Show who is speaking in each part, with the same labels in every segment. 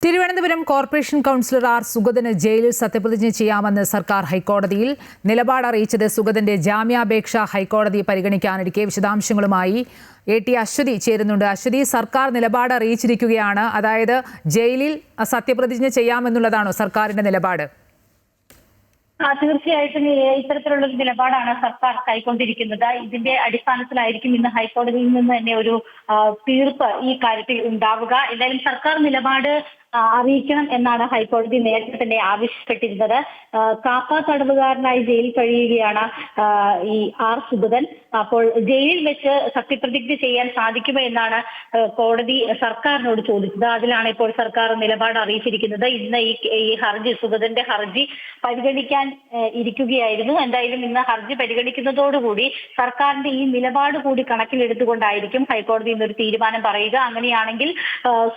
Speaker 1: Thiruvananthapuram corporation councillor R സുഗതന് ജയിലിൽ സത്യപ്രതിജ്ഞ ചെയ്യാമെന്ന് സർക്കാർ ഹൈക്കോടതിയിൽ നിലപാട് അറിയിച്ചത് സുഗതന്റെ ജാമ്യാപേക്ഷ ഹൈക്കോടതി പരിഗണിക്കാനിരിക്കെ വിശദാംശങ്ങളുമായി എ.ടി. അശ്വതി ചേരുന്നുണ്ട്. അശ്വതി, സർക്കാർ നിലപാട് അറിയിച്ചിരിക്കുകയാണ്. അതായത് ജയിലിൽ സത്യപ്രതിജ്ഞ ചെയ്യാമെന്നുള്ളതാണോ സർക്കാരിന്റെ നിലപാട്?
Speaker 2: തീർച്ചയായിട്ടും ഇത്തരത്തിലുള്ള ഒരു നിലപാടാണ് സർക്കാർ കൈക്കൊണ്ടിരിക്കുന്നത്. ഇതിന്റെ അടിസ്ഥാനത്തിലായിരിക്കും ഇന്ന് ഹൈക്കോടതിയിൽ നിന്ന് തന്നെ ഒരു തീർപ്പ് ഈ കാര്യത്തിൽ ഉണ്ടാവുക. എന്തായാലും സർക്കാർ നിലപാട് അറിയിക്കണം എന്നാണ് ഹൈക്കോടതി നേരത്തെ തന്നെ ആവശ്യപ്പെട്ടിരുന്നത്. കാപ്പ തടവുകാരനായി ജയിലിൽ കഴിയുകയാണ് ഈ ആർ സുഗതൻ. അപ്പോൾ ജയിലിൽ വെച്ച് സത്യപ്രതിജ്ഞ ചെയ്യാൻ സാധിക്കുമോ എന്നാണ് കോടതി സർക്കാരിനോട് ചോദിച്ചത്. അതിലാണ് ഇപ്പോൾ സർക്കാർ നിലപാട് അറിയിച്ചിരിക്കുന്നത്. ഇന്ന് ഈ ഹർജി, സുഗതന്റെ ഹർജി പരിഗണിക്കാൻ ഇരിക്കുകയായിരുന്നു. എന്തായാലും ഇന്ന് ഹർജി പരിഗണിക്കുന്നതോടുകൂടി സർക്കാരിന്റെ ഈ നിലപാട് കൂടി കണക്കിലെടുത്തുകൊണ്ടായിരിക്കും ഹൈക്കോടതി ഇന്നൊരു തീരുമാനം പറയുക. അങ്ങനെയാണെങ്കിൽ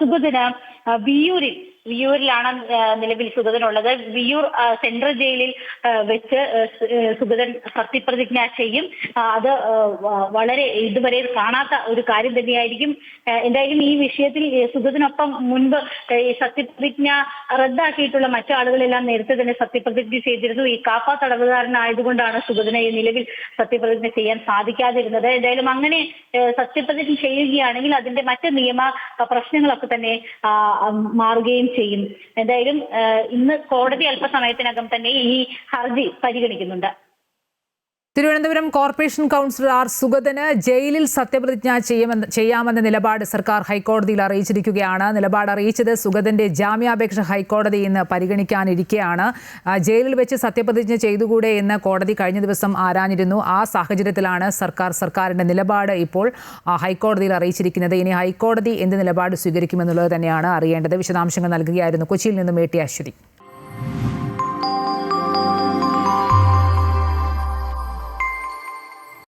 Speaker 2: സുഗതന് വിയ്യൂരിലാണ് നിലവിൽ സുഗതനുള്ളത്. വിയ്യൂർ സെൻട്രൽ ജയിലിൽ വെച്ച് സുഗതൻ സത്യപ്രതിജ്ഞ ചെയ്യും. അത് വളരെ ഇതുവരെ കാണാത്ത ഒരു കാര്യം തന്നെയായിരിക്കും. എന്തായാലും ഈ വിഷയത്തിൽ സുഗതനൊപ്പം മുൻപ് ഈ സത്യപ്രതിജ്ഞ റദ്ദാക്കിയിട്ടുള്ള മറ്റു ആളുകളെല്ലാം നേരത്തെ തന്നെ സത്യപ്രതിജ്ഞ ചെയ്തിരുന്നു. ഈ കാപ്പ തടവുകാരനായതുകൊണ്ടാണ് സുഗതനെ നിലവിൽ സത്യപ്രതിജ്ഞ ചെയ്യാൻ സാധിക്കാതിരുന്നത്. എന്തായാലും അങ്ങനെ സത്യപ്രതിജ്ഞ ചെയ്യുകയാണെങ്കിൽ അതിന്റെ മറ്റ് നിയമ പ്രശ്നങ്ങളൊക്കെ തന്നെ മാറുകയും ചെയ്യും. എന്തായാലും ഇന്ന് കോടതി അല്പസമയത്തിനകം തന്നെ ഈ ഹർജി പരിഗണിക്കുന്നുണ്ട്.
Speaker 1: തിരുവനന്തപുരം കോർപ്പറേഷൻ കൗൺസിലർ ആർ സുഗതന് ജയിലിൽ സത്യപ്രതിജ്ഞ ചെയ്യാമെന്ന നിലപാട് സർക്കാർ ഹൈക്കോടതിയിൽ അറിയിച്ചിരിക്കുകയാണ്. നിലപാട് അറിയിച്ചത് സുഗതന്റെ ജാമ്യാപേക്ഷ ഹൈക്കോടതി ഇന്ന് പരിഗണിക്കാനിരിക്കെയാണ്. ജയിലിൽ വെച്ച് സത്യപ്രതിജ്ഞ ചെയ്തുകൂടെ എന്ന് കോടതി കഴിഞ്ഞ ദിവസം ആരാഞ്ഞിരുന്നു. ആ സാഹചര്യത്തിലാണ് സർക്കാരിന്റെ നിലപാട് ഇപ്പോൾ ഹൈക്കോടതിയിൽ അറിയിച്ചിരിക്കുന്നത്. ഇനി ഹൈക്കോടതി എന്ത് നിലപാട് സ്വീകരിക്കുമെന്നുള്ളത് തന്നെയാണ് അറിയേണ്ടത്. വിശദാംശങ്ങൾ നൽകുകയായിരുന്നു കൊച്ചിയിൽ നിന്നും എ.ടി. അശ്വതി.